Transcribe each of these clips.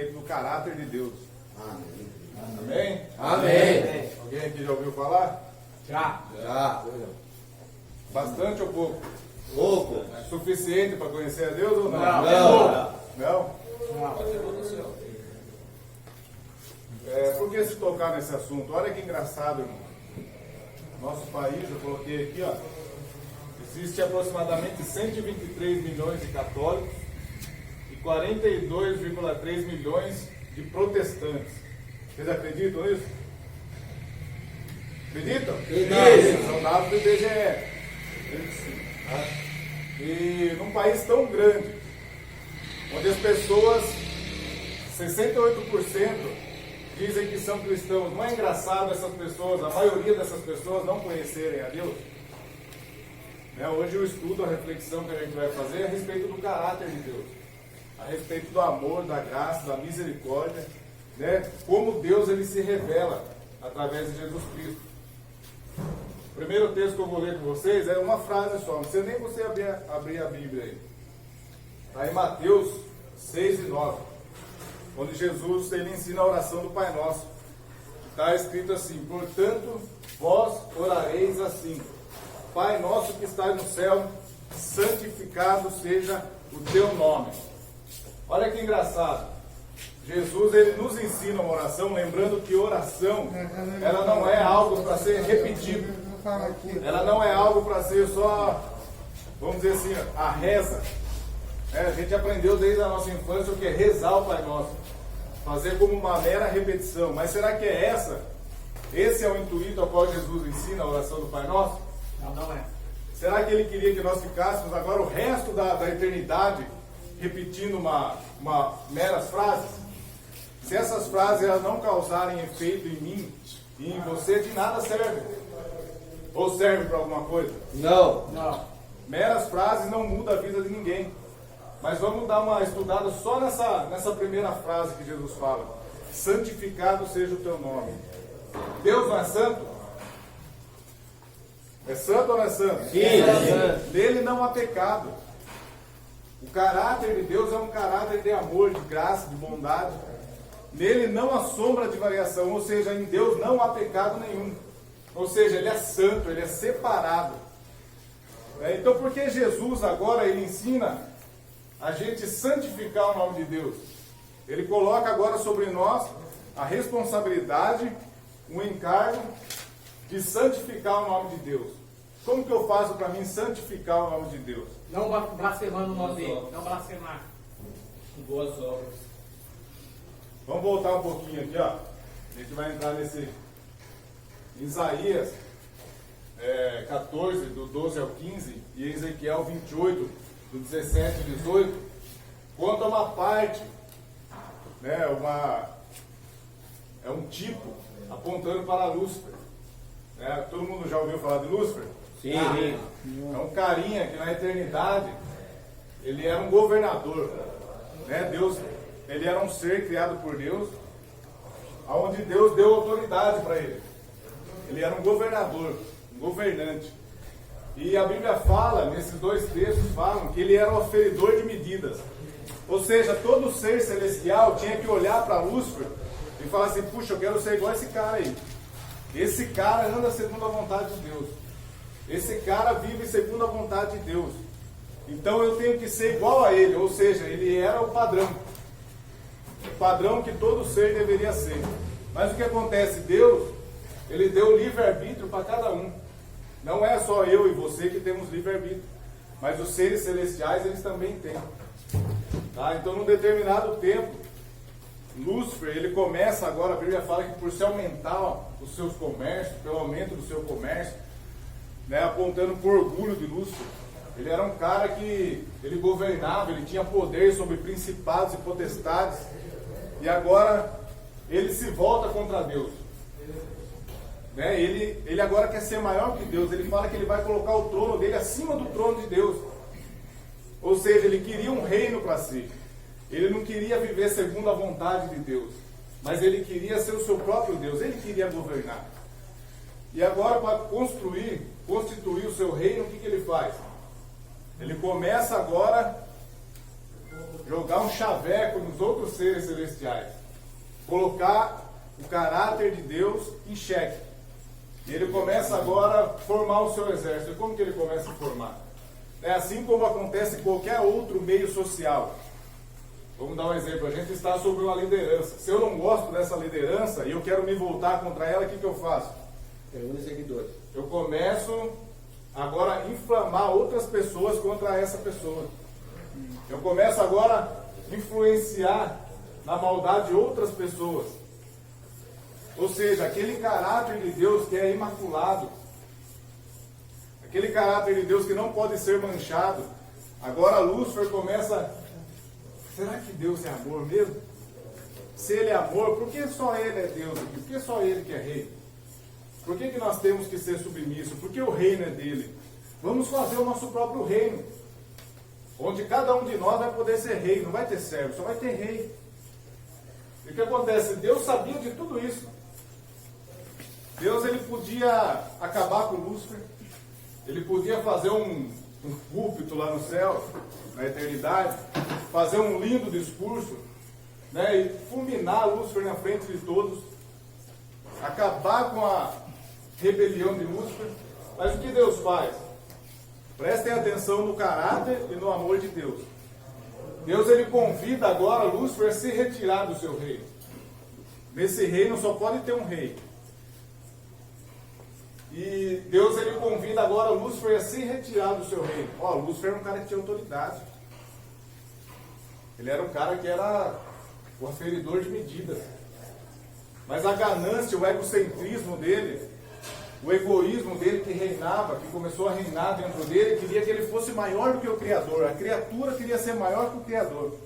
respeito do caráter de Deus. Amém. Amém? Amém. Alguém aqui já ouviu falar? Já. Bastante ou pouco? Pouco. É suficiente para conhecer a Deus ou não? Não. Não? Por que se tocar nesse assunto? Olha que engraçado, irmão. Nosso país, eu coloquei aqui, ó. Existe aproximadamente 123 milhões de católicos e 42,3 milhões de protestantes. Vocês acreditam nisso? Acreditam? Acredito. São dados do IBGE. E num país tão grande, onde as pessoas, 68% dizem que são cristãos, não é engraçado essas pessoas, a maioria dessas pessoas não conhecerem a Deus? Hoje o estudo, a reflexão que a gente vai fazer é a respeito do caráter de Deus, a respeito do amor, da graça, da misericórdia, como Deus ele se revela através de Jesus Cristo. O primeiro texto que eu vou ler com vocês é uma frase só, não precisa nem você abrir a Bíblia aí. Está em Mateus 6 e 9, onde Jesus ele ensina a oração do Pai Nosso. Está escrito assim: portanto, vós orareis assim: Pai nosso que estás no céu, santificado seja o teu nome. Olha que engraçado. Jesus ele nos ensina uma oração, lembrando que oração, ela não é algo para ser repetido. Ela não é algo para ser só, vamos dizer assim, a reza. A gente aprendeu desde a nossa infância o que é rezar o Pai Nosso. Fazer como uma mera repetição. Mas será que é esse é o intuito ao qual Jesus ensina a oração do Pai Nosso? Não é. Será que ele queria que nós ficássemos agora o resto da eternidade repetindo uma meras frases? Se essas frases elas não causarem efeito em mim e em você, de nada serve. Ou serve para alguma coisa? Não. Meras frases não mudam a vida de ninguém. Mas vamos dar uma estudada só nessa primeira frase que Jesus fala: santificado seja o teu nome. Deus não é santo? É santo ou não é santo? Sim. Nele não há pecado. O caráter de Deus é um caráter de amor, de graça, de bondade. Nele não há sombra de variação, ou seja, em Deus não há pecado nenhum. Ou seja, ele é santo, ele é separado. Então, por que Jesus agora ele ensina a gente santificar o nome de Deus? Ele coloca agora sobre nós a responsabilidade, o encargo de santificar o nome de Deus. Como que eu faço para mim santificar o nome de Deus? Não blasfemando o nome dele, não blasfemar. Boas obras. Vamos voltar um pouquinho aqui, ó. A gente vai entrar nesse Isaías 14, do 12 ao 15, e Ezequiel 28, do 17 e 18, conta uma parte, é um tipo apontando para Lúcifer. Todo mundo já ouviu falar de Lúcifer? Sim. É um carinha que na eternidade ele era um governador. Deus, ele era um ser criado por Deus, onde Deus deu autoridade para ele. Ele era um governador, um governante. E a Bíblia fala, nesses dois textos, falam que ele era um aferidor de medidas. Ou seja, todo ser celestial tinha que olhar para Lúcifer e falar assim: puxa, eu quero ser igual a esse cara aí. Esse cara anda segundo a vontade de Deus. Esse cara vive segundo a vontade de Deus. Então eu tenho que ser igual a ele. Ou seja, ele era o padrão. O padrão que todo ser deveria ser. Mas o que acontece? Deus, ele deu livre-arbítrio para cada um. Não é só eu e você que temos livre-arbítrio. Mas os seres celestiais, eles também têm. Então, num determinado tempo, Lúcifer, ele começa agora, a Bíblia fala que por se aumentar os seus comércios, pelo aumento do seu comércio, apontando por orgulho de Lúcifer, ele era um cara que ele governava, ele tinha poder sobre principados e potestades, e agora ele se volta contra Deus. Ele agora quer ser maior que Deus. Ele fala que ele vai colocar o trono dele acima do trono de Deus. Ou seja, ele queria um reino para si. Ele não queria viver segundo a vontade de Deus, mas ele queria ser o seu próprio Deus. Ele queria governar. E agora, para constituir o seu reino, o que ele faz? Ele começa agora jogar um chaveco nos outros seres celestiais, colocar o caráter de Deus em xeque. E ele começa agora a formar o seu exército. E como que ele começa a formar? É assim como acontece em qualquer outro meio social. Vamos dar um exemplo, a gente está sobre uma liderança. Se eu não gosto dessa liderança e eu quero me voltar contra ela, o que eu faço? Reúne seguidores. Eu começo agora a inflamar outras pessoas contra essa pessoa. Eu começo agora a influenciar na maldade outras pessoas. Ou seja, aquele caráter de Deus que é imaculado, aquele caráter de Deus que não pode ser manchado, agora Lúcifer começa... Será que Deus é amor mesmo? Se Ele é amor, por que só Ele é Deus aqui? Por que só Ele que é rei? Por que nós temos que ser submissos? Por que o reino é dele? Vamos fazer o nosso próprio reino, onde cada um de nós vai poder ser rei, não vai ter servo, só vai ter rei. E o que acontece? Deus sabia de tudo isso. Deus ele podia acabar com Lúcifer, ele podia fazer um púlpito lá no céu, na eternidade, fazer um lindo discurso, né, e fulminar Lúcifer na frente de todos, acabar com a rebelião de Lúcifer. Mas o que Deus faz? Prestem atenção no caráter e no amor de Deus. Deus ele convida agora Lúcifer a se retirar do seu reino. Nesse reino só pode ter um rei. E Deus ele convida agora Lúcifer a se retirar do seu reino. Ó, Lúcifer era um cara que tinha autoridade. Ele era um cara que era o aferidor de medidas. Mas a ganância, o egocentrismo dele, o egoísmo dele que reinava, que começou a reinar dentro dele, queria que ele fosse maior do que o Criador. A criatura queria ser maior que o Criador.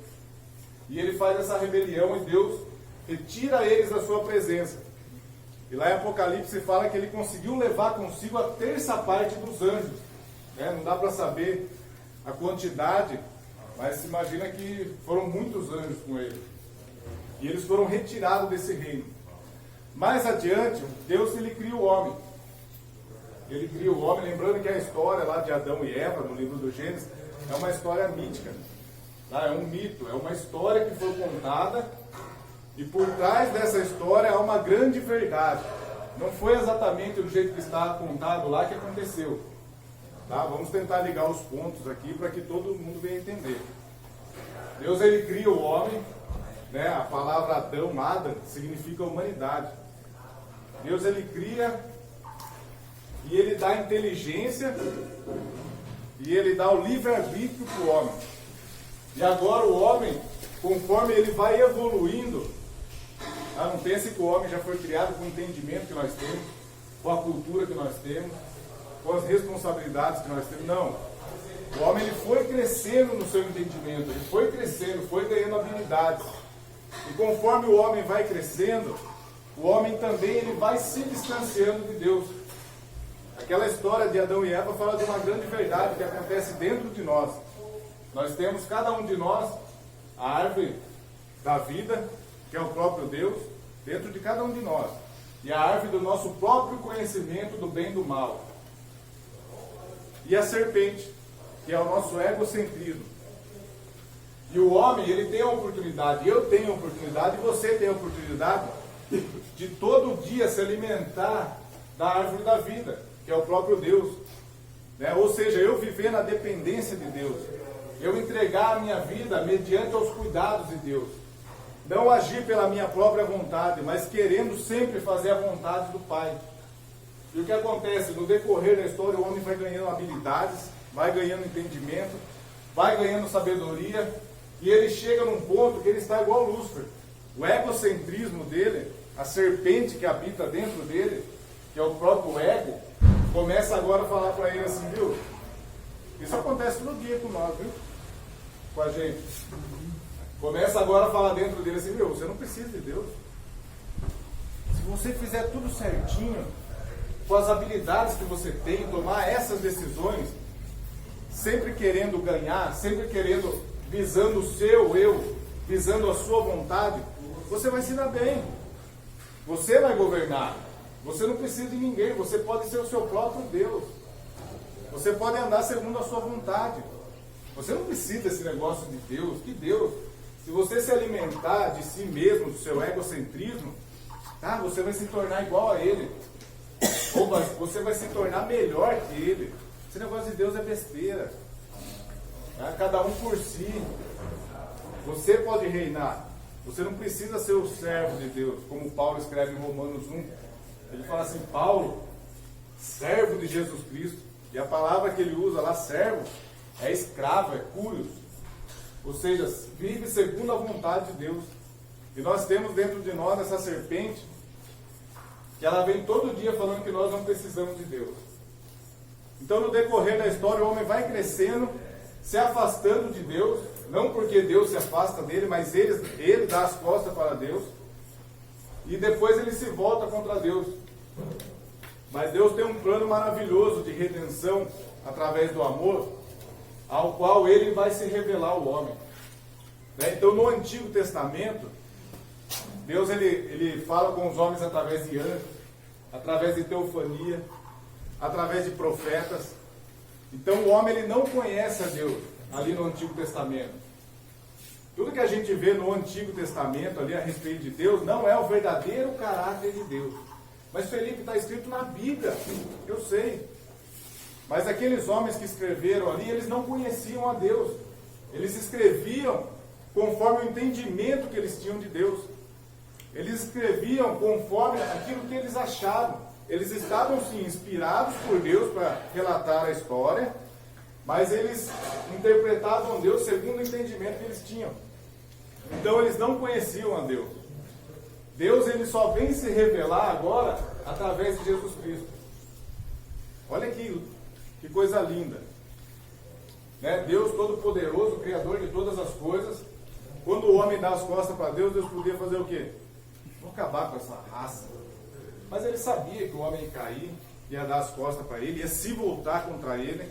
E ele faz essa rebelião e Deus retira eles da sua presença. E lá em Apocalipse fala que ele conseguiu levar consigo a terça parte dos anjos. Né? Não dá para saber a quantidade, mas se imagina que foram muitos anjos com ele. E eles foram retirados desse reino. Mais adiante, Deus ele cria o homem. Ele cria o homem, lembrando que a história lá de Adão e Eva, no livro do Gênesis, é uma história mítica. Tá? É um mito, é uma história que foi contada, e por trás dessa história há uma grande verdade. Não foi exatamente do jeito que está contado lá que aconteceu. Tá? Vamos tentar ligar os pontos aqui para que todo mundo venha entender. Deus ele cria o homem, né? A palavra Adão, Adam, significa humanidade. Deus ele cria e ele dá inteligência e ele dá o livre-arbítrio para o homem. E agora o homem, conforme ele vai evoluindo, não pense que o homem já foi criado com o entendimento que nós temos, com a cultura que nós temos, com as responsabilidades que nós temos. Não. O homem ele foi crescendo no seu entendimento, ele foi crescendo, foi ganhando habilidades. E conforme o homem vai crescendo, o homem também ele vai se distanciando de Deus. Aquela história de Adão e Eva fala de uma grande verdade que acontece dentro de nós. Nós temos, cada um de nós, a árvore da vida, que é o próprio Deus, dentro de cada um de nós. E a árvore do nosso próprio conhecimento do bem e do mal. E a serpente, que é o nosso egocentrismo. E o homem, ele tem a oportunidade, eu tenho a oportunidade, e você tem a oportunidade de todo dia se alimentar da árvore da vida, que é o próprio Deus. Né? Ou seja, eu viver na dependência de Deus. Eu entregar a minha vida mediante aos cuidados de Deus. Não agir pela minha própria vontade, mas querendo sempre fazer a vontade do Pai. E o que acontece? No decorrer da história, o homem vai ganhando habilidades, vai ganhando entendimento, vai ganhando sabedoria, e ele chega num ponto que ele está igual ao Lúcifer. O egocentrismo dele, a serpente que habita dentro dele, que é o próprio ego, começa agora a falar para ele assim, viu? Isso acontece todo dia com nós, viu? Com a gente. Começa agora a falar dentro dele assim, meu, você não precisa de Deus. Se você fizer tudo certinho, com as habilidades que você tem, tomar essas decisões, sempre querendo ganhar, sempre querendo, visando o seu eu, visando a sua vontade, você vai se dar bem. Você vai governar. Você não precisa de ninguém, você pode ser o seu próprio Deus. Você pode andar segundo a sua vontade. Você não precisa desse negócio de Deus. Que Deus? Se você se alimentar de si mesmo, do seu egocentrismo, tá? Você vai se tornar igual a Ele. Ou você vai se tornar melhor que Ele. Esse negócio de Deus é besteira. Tá? Cada um por si. Você pode reinar. Você não precisa ser o servo de Deus, como Paulo escreve em Romanos 1. Ele fala assim, Paulo, servo de Jesus Cristo. E a palavra que ele usa lá, servo, é escravo, é curios. Ou seja, vive segundo a vontade de Deus. E nós temos dentro de nós essa serpente, que ela vem todo dia falando que nós não precisamos de Deus. Então, no decorrer da história, o homem vai crescendo, se afastando de Deus, não porque Deus se afasta dele, mas ele dá as costas para Deus, e depois ele se volta contra Deus. Mas Deus tem um plano maravilhoso de redenção através do amor, ao qual ele vai se revelar ao homem. Então, no Antigo Testamento, Deus ele fala com os homens através de anjos, através de teofania, através de profetas. Então, o homem ele não conhece a Deus ali no Antigo Testamento. Tudo que a gente vê no Antigo Testamento ali a respeito de Deus não é o verdadeiro caráter de Deus. Mas, Felipe, está escrito na Bíblia, eu sei. Mas aqueles homens que escreveram ali, eles não conheciam a Deus. Eles escreviam conforme o entendimento que eles tinham de Deus. Eles escreviam conforme aquilo que eles acharam. Eles estavam, sim, inspirados por Deus para relatar a história, mas eles interpretavam Deus segundo o entendimento que eles tinham. Então, eles não conheciam a Deus. Deus ele só vem se revelar agora através de Jesus Cristo. Olha que coisa linda. Né? Deus Todo-Poderoso, Criador de todas as coisas. Quando o homem dá as costas para Deus, Deus podia fazer o quê? Vou acabar com essa raça. Mas ele sabia que o homem ia cair, ia dar as costas para ele, ia se voltar contra ele.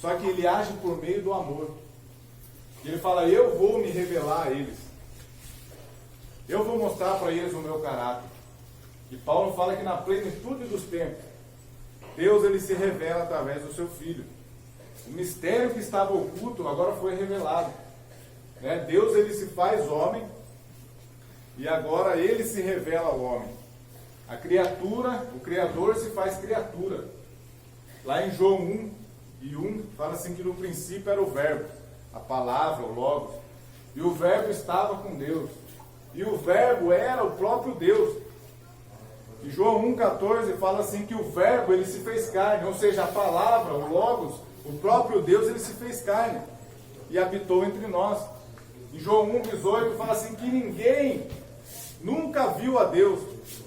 Só que ele age por meio do amor. E ele fala, eu vou me revelar a eles. Eu vou mostrar para eles o meu caráter. E Paulo fala que na plenitude dos tempos, Deus ele se revela através do seu Filho. O mistério que estava oculto agora foi revelado. Né? Deus ele se faz homem e agora ele se revela ao homem. A criatura, o Criador se faz criatura. Lá em João 1:1 fala assim que no princípio era o Verbo, a palavra, o Logos. E o Verbo estava com Deus. E o Verbo era o próprio Deus. E João 1,14 fala assim que o Verbo ele se fez carne, ou seja, a palavra, o Logos, o próprio Deus ele se fez carne e habitou entre nós. Em João 1,18 fala assim que ninguém nunca viu a Deus,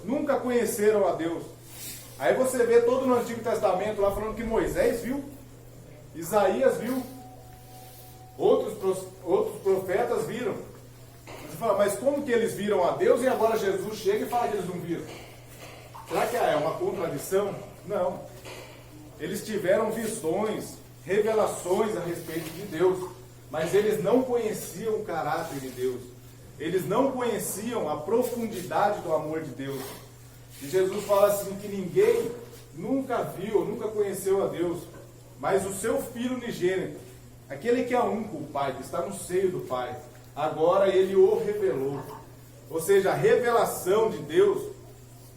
nunca conheceram a Deus. Aí você vê todo no Antigo Testamento lá falando que Moisés viu, Isaías viu, outros profetas viram. Você fala, mas como que eles viram a Deus e agora Jesus chega e fala que eles não viram? Será que é uma contradição? Não. Eles tiveram visões, revelações a respeito de Deus, mas eles não conheciam o caráter de Deus. Eles não conheciam a profundidade do amor de Deus. E Jesus fala assim que ninguém nunca viu, nunca conheceu a Deus, mas o seu Filho unigênito, aquele que é um com o Pai, que está no seio do Pai, agora ele o revelou. Ou seja, a revelação de Deus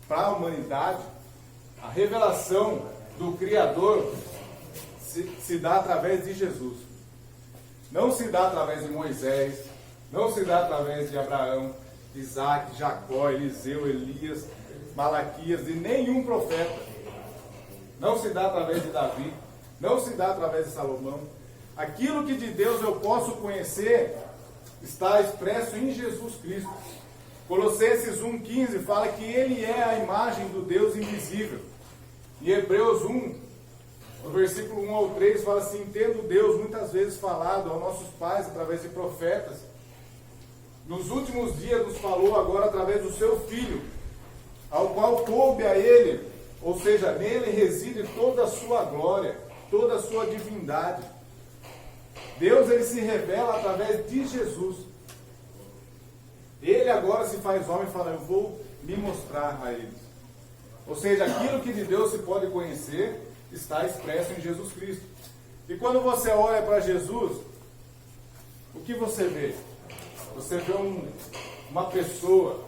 para a humanidade, a revelação do Criador se dá através de Jesus. Não se dá através de Moisés, não se dá através de Abraão, Isaac, Jacó, Eliseu, Elias, Malaquias, de nenhum profeta. Não se dá através de Davi, não se dá através de Salomão. Aquilo que de Deus eu posso conhecer está expresso em Jesus Cristo. Colossenses 1,15 fala que ele é a imagem do Deus invisível. Em Hebreus 1, no versículo 1 ao 3, fala assim, tendo Deus muitas vezes falado aos nossos pais através de profetas, nos últimos dias nos falou agora através do seu Filho, ao qual coube a ele, ou seja, nele reside toda a sua glória, toda a sua divindade. Deus ele se revela através de Jesus. Ele agora se faz homem e fala, eu vou me mostrar a eles. Ou seja, aquilo que de Deus se pode conhecer está expresso em Jesus Cristo. E quando você olha para Jesus, o que você vê? Você vê uma pessoa,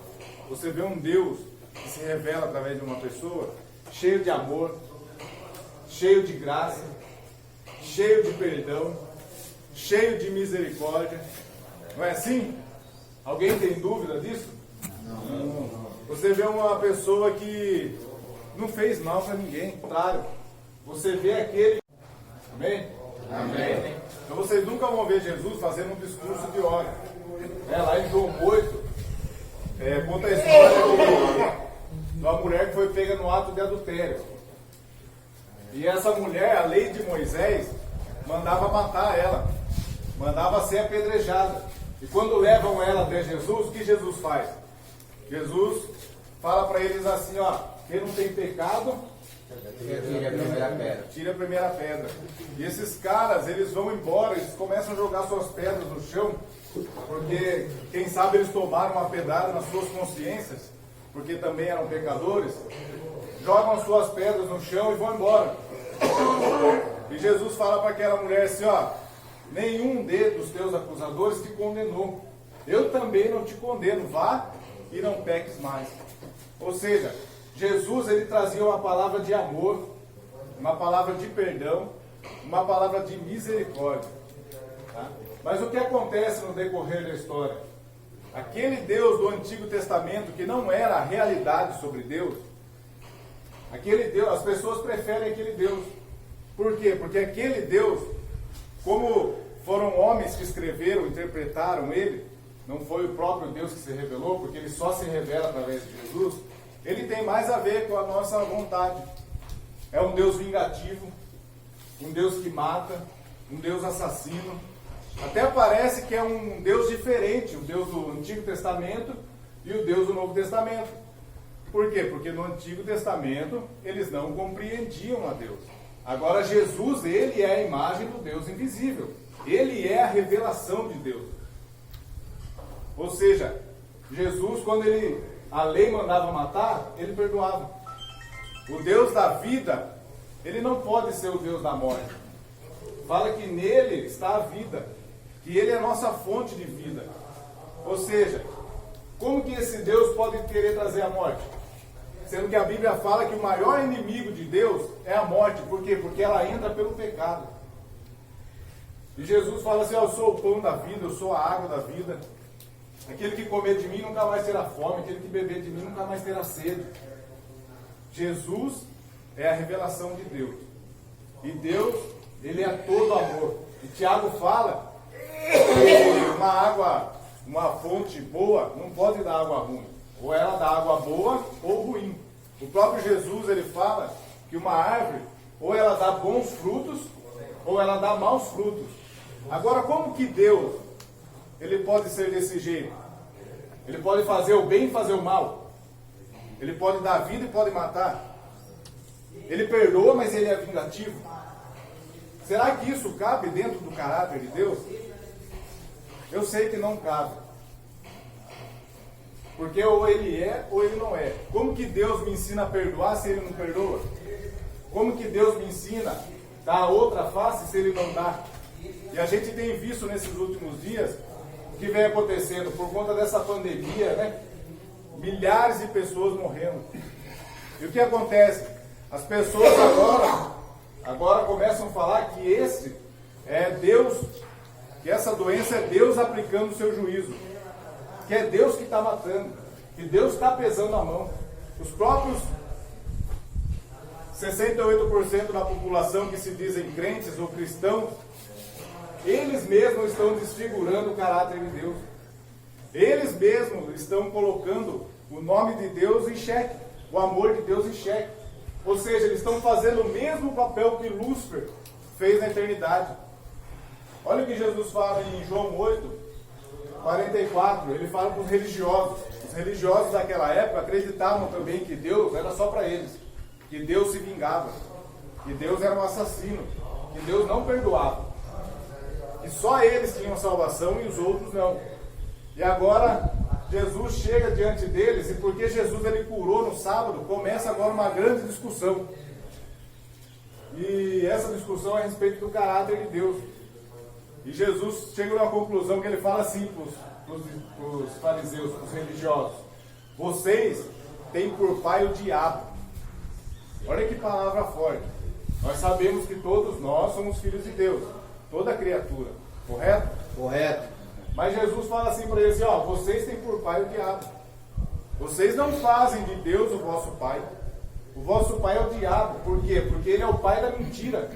você vê um Deus que se revela através de uma pessoa, cheio de amor, cheio de graça, cheio de perdão, cheio de misericórdia. Não é assim? Alguém tem dúvida disso? Não. Você vê uma pessoa que não fez mal para ninguém, contrário. Você vê aquele... Amém? Amém. Então vocês nunca vão ver Jesus fazendo um discurso de ódio. Lá em João 8, conta a história de uma mulher que foi pega no ato de adultério. E essa mulher, a lei de Moisés, mandava matar ela, mandava ser apedrejada. E quando levam ela até Jesus, o que Jesus faz? Jesus fala para eles assim, ó, quem não tem pecado, Tire a primeira pedra. tira a primeira pedra. E esses caras, eles vão embora, eles começam a jogar suas pedras no chão, porque quem sabe eles tomaram uma pedrada nas suas consciências, porque também eram pecadores, jogam as suas pedras no chão e vão embora. E Jesus fala para aquela mulher assim, ó, nenhum dos teus acusadores te condenou. Eu também não te condeno, vá e não peques mais. Ou seja, Jesus, ele trazia uma palavra de amor, uma palavra de perdão, uma palavra de misericórdia. Tá? Mas o que acontece no decorrer da história? Aquele Deus do Antigo Testamento, que não era a realidade sobre Deus, aquele Deus, as pessoas preferem aquele Deus. Por quê? Porque aquele Deus, como foram homens que escreveram, interpretaram ele, não foi o próprio Deus que se revelou, porque ele só se revela através de Jesus, ele tem mais a ver com a nossa vontade. É um Deus vingativo, um Deus que mata, um Deus assassino. Até parece que é um Deus diferente, o Deus do Antigo Testamento e o Deus do Novo Testamento. Por quê? Porque no Antigo Testamento eles não compreendiam a Deus. Agora Jesus, ele é a imagem do Deus invisível. Ele é a revelação de Deus. Ou seja, Jesus, quando a lei mandava matar, ele perdoava. O Deus da vida, ele não pode ser o Deus da morte. Fala que nele está a vida, que ele é a nossa fonte de vida. Ou seja, como que esse Deus pode querer trazer a morte? Sendo que a Bíblia fala que o maior inimigo de Deus é a morte. Por quê? Porque ela entra pelo pecado. E Jesus fala assim, eu sou o pão da vida, eu sou a água da vida. Aquele que comer de mim nunca mais terá fome, aquele que beber de mim nunca mais terá sede. Jesus é a revelação de Deus. E Deus, ele é todo amor. E Tiago fala que uma fonte boa não pode dar água ruim. Ou ela dá água boa ou ruim. O próprio Jesus, ele fala que uma árvore, ou ela dá bons frutos, ou ela dá maus frutos. Agora, como que Deus, ele pode ser desse jeito? Ele pode fazer o bem e fazer o mal. Ele pode dar vida e pode matar. Ele perdoa, mas ele é vingativo. Será que isso cabe dentro do caráter de Deus? Eu sei que não cabe. Porque ou ele é ou ele não é. Como que Deus me ensina a perdoar se ele não perdoa? Como que Deus me ensina a dar outra face se ele não dá? E a gente tem visto nesses últimos dias o que vem acontecendo por conta dessa pandemia, né? Milhares de pessoas morrendo. E o que acontece? As pessoas agora começam a falar que esse é Deus, que essa doença é Deus aplicando o seu juízo. Que é Deus que está matando, que Deus está pesando a mão. Os próprios 68% da população que se dizem crentes ou cristãos, eles mesmos estão desfigurando o caráter de Deus. Eles mesmos estão colocando o nome de Deus em xeque, o amor de Deus em xeque. Ou seja, eles estão fazendo o mesmo papel que Lúcifer fez na eternidade. Olha o que Jesus fala em João 8, 44, ele fala para os religiosos. Os religiosos daquela época acreditavam também que Deus era só para eles, que Deus se vingava, que Deus era um assassino, que Deus não perdoava, que só eles tinham salvação e os outros não. E agora Jesus chega diante deles, e porque Jesus ele curou no sábado, começa agora uma grande discussão. E essa discussão é a respeito do caráter de Deus. E Jesus chega a uma conclusão que ele fala assim para os fariseus, para os religiosos: vocês têm por pai o diabo. Olha que palavra forte. Nós sabemos que todos nós somos filhos de Deus, toda criatura, correto? Correto. Mas Jesus fala assim para eles: ó, vocês têm por pai o diabo. Vocês não fazem de Deus o vosso pai. O vosso pai é o diabo. Por quê? Porque ele é o pai da mentira.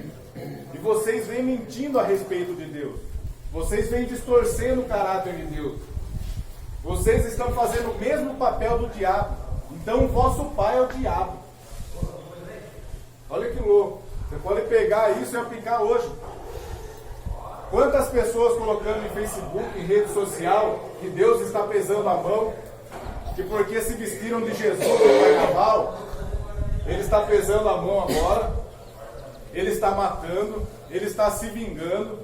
E vocês vêm mentindo a respeito de Deus. Vocês vêm distorcendo o caráter de Deus. Vocês estão fazendo o mesmo papel do diabo. Então o vosso pai é o diabo. Olha que louco. Você pode pegar isso e aplicar hoje. Quantas pessoas colocando em Facebook, em rede social, que Deus está pesando a mão, que porque se vestiram de Jesus no carnaval, Ele está pesando a mão agora, Ele está matando, Ele está se vingando.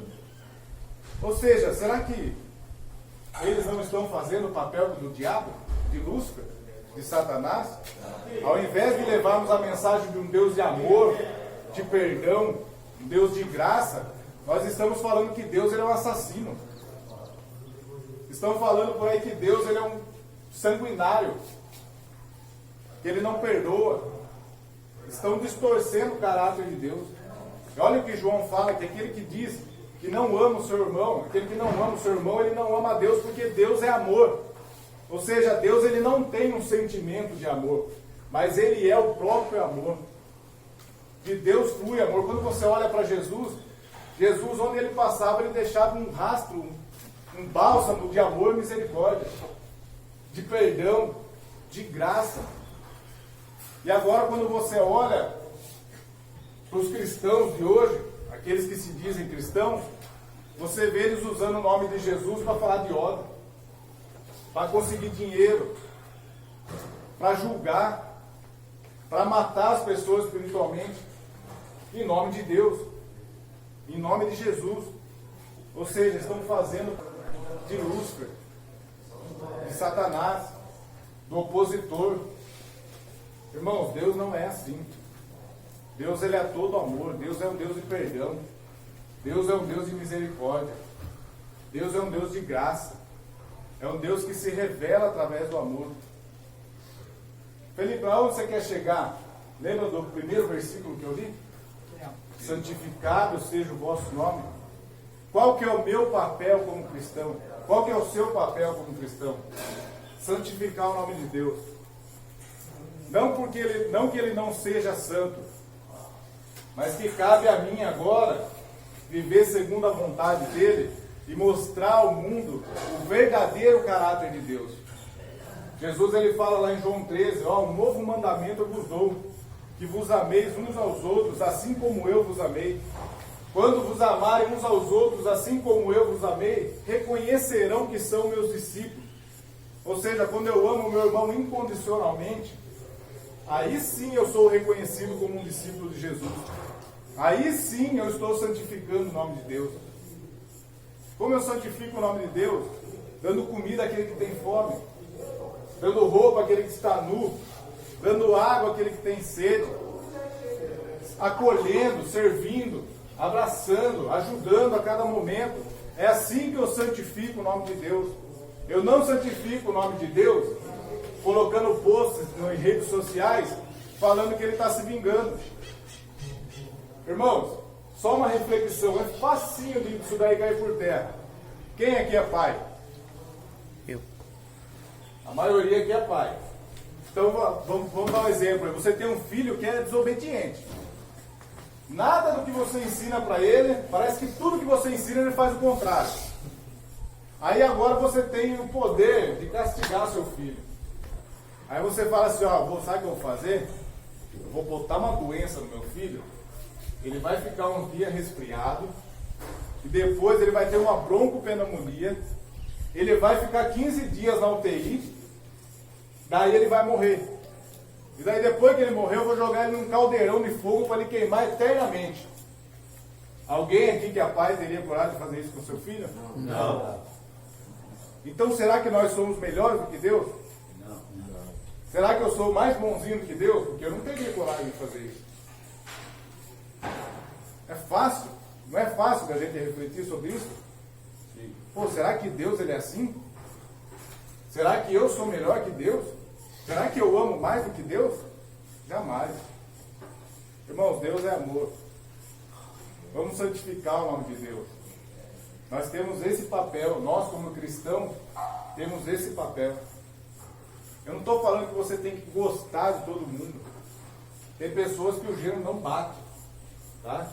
Ou seja, será que eles não estão fazendo o papel do diabo, de Lúcifer, de Satanás? Ao invés de levarmos a mensagem de um Deus de amor, de perdão, um Deus de graça, nós estamos falando que Deus ele é um assassino. Estão falando por aí que Deus ele é um sanguinário, que Ele não perdoa. Estão distorcendo o caráter de Deus. E olha o que João fala, que aquele que diz que não ama o seu irmão, aquele que não ama o seu irmão, ele não ama a Deus, porque Deus é amor. Ou seja, Deus ele não tem um sentimento de amor, mas Ele é o próprio amor. De Deus flui amor. Quando você olha para Jesus, Jesus, onde Ele passava, Ele deixava um rastro, um bálsamo de amor e misericórdia, de perdão, de graça. E agora quando você olha para os cristãos de hoje, aqueles que se dizem cristãos, você vê eles usando o nome de Jesus para falar de ódio, para conseguir dinheiro, para julgar, para matar as pessoas espiritualmente, em nome de Deus, em nome de Jesus. Ou seja, estão fazendo de Lúcifer, de Satanás, do opositor. Irmãos, Deus não é assim. Deus ele é todo amor. Deus é um Deus de perdão. Deus é um Deus de misericórdia. Deus é um Deus de graça. É um Deus que se revela através do amor. Felipe, aonde você quer chegar? Lembra do primeiro versículo que eu li? Santificado seja o vosso nome. Qual que é o meu papel como cristão? Qual que é o seu papel como cristão? Santificar o nome de Deus. Não que ele não seja santo, mas que cabe a mim agora viver segundo a vontade dele e mostrar ao mundo o verdadeiro caráter de Deus. Jesus ele fala lá em João 13, um novo mandamento eu vos dou, que vos ameis uns aos outros, assim como eu vos amei. Quando vos amarem uns aos outros, assim como eu vos amei, reconhecerão que são meus discípulos. Ou seja, quando eu amo meu irmão incondicionalmente, aí sim eu sou reconhecido como um discípulo de Jesus. Aí sim eu estou santificando o nome de Deus. Como eu santifico o nome de Deus? Dando comida àquele que tem fome, dando roupa àquele que está nu, dando água àquele que tem sede, acolhendo, servindo, abraçando, ajudando a cada momento. É assim que eu santifico o nome de Deus. Eu não santifico o nome de Deus colocando posts em redes sociais falando que Ele está se vingando. Irmãos, só uma reflexão, é facinho disso daí cair por terra. Quem aqui é pai? Eu. A maioria aqui é pai. Então vamos dar um exemplo. Você tem um filho que é desobediente. Nada do que você ensina para ele, parece que tudo que você ensina ele faz o contrário. Aí agora você tem o poder de castigar seu filho. Aí você fala assim, sabe o que eu vou fazer? Eu vou botar uma doença no meu filho, ele vai ficar um dia resfriado, e depois ele vai ter uma broncopneumonia, ele vai ficar 15 dias na UTI, daí ele vai morrer. E daí depois que ele morrer, eu vou jogar ele num caldeirão de fogo para ele queimar eternamente. Alguém aqui que é pai teria coragem de fazer isso com seu filho? Não. Então será que nós somos melhores do que Deus? Não. Será que eu sou mais bonzinho do que Deus? Porque eu não teria coragem de fazer isso. É fácil? Não é fácil da gente refletir sobre isso? Pô, será que Deus ele é assim? Será que eu sou melhor que Deus? Será que eu amo mais do que Deus? Jamais. Irmãos, Deus é amor. Vamos santificar o nome de Deus. Nós temos esse papel, nós como cristãos, temos esse papel. Eu não estou falando que você tem que gostar de todo mundo. Tem pessoas que o gênero não bate. Tá?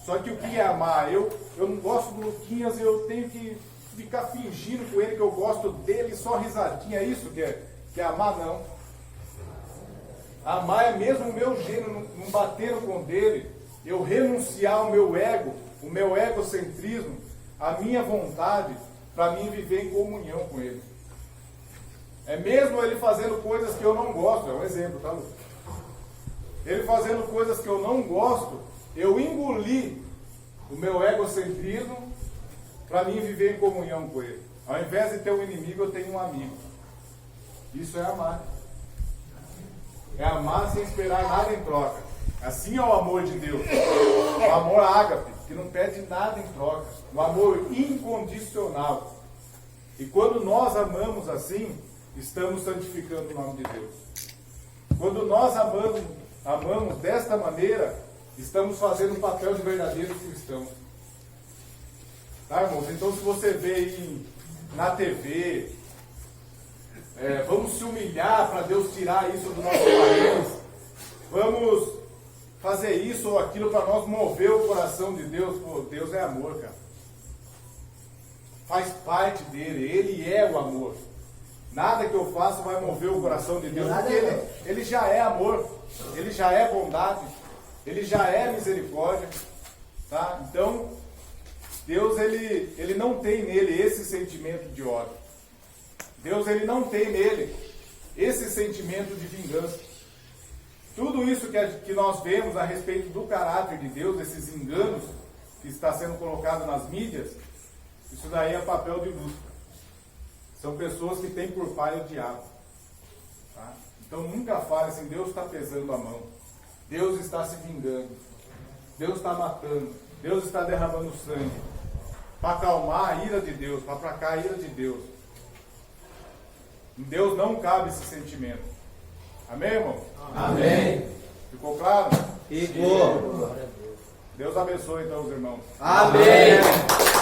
Só que o que é amar? Eu não gosto do Luquinhas, eu tenho que ficar fingindo com ele que eu gosto dele, só risadinha. É isso que é amar? Não. Amar é mesmo o meu gênero não bater com o dele, eu renunciar ao meu ego, o meu egocentrismo, a minha vontade, para mim viver em comunhão com ele. É mesmo ele fazendo coisas que eu não gosto, é um exemplo, tá, Lucas? Ele fazendo coisas que eu não gosto, eu engoli o meu egocentrismo para mim viver em comunhão com ele. Ao invés de ter um inimigo, eu tenho um amigo. Isso é amar. É amar sem esperar nada em troca. Assim é o amor de Deus. O amor ágape, que não pede nada em troca. O amor incondicional. E quando nós amamos assim, estamos santificando o nome de Deus. Quando nós amamos desta maneira, estamos fazendo o papel de verdadeiros cristãos. Tá, irmãos? Então, se você vê aí na TV, vamos se humilhar para Deus tirar isso do nosso país, vamos fazer isso ou aquilo para nós mover o coração de Deus. Pô, Deus é amor, cara. Faz parte dele, ele é o amor. Nada que eu faça vai mover o coração de Deus, porque ele já é amor, ele já é bondade, ele já é misericórdia, tá? Então, Deus ele não tem nele esse sentimento de ódio. Deus ele não tem nele esse sentimento de vingança. Tudo isso que nós vemos a respeito do caráter de Deus, esses enganos que está sendo colocado nas mídias, isso daí é papel de Lúcifer. São pessoas que têm por pai o diabo. Tá? Então nunca fale assim, Deus está pesando a mão. Deus está se vingando. Deus está matando. Deus está derramando sangue. Para acalmar a ira de Deus, para aplacar a ira de Deus. Em Deus não cabe esse sentimento. Amém, irmão? Amém. Ficou claro? Ficou. Deus abençoe então os irmãos. Amém. Amém.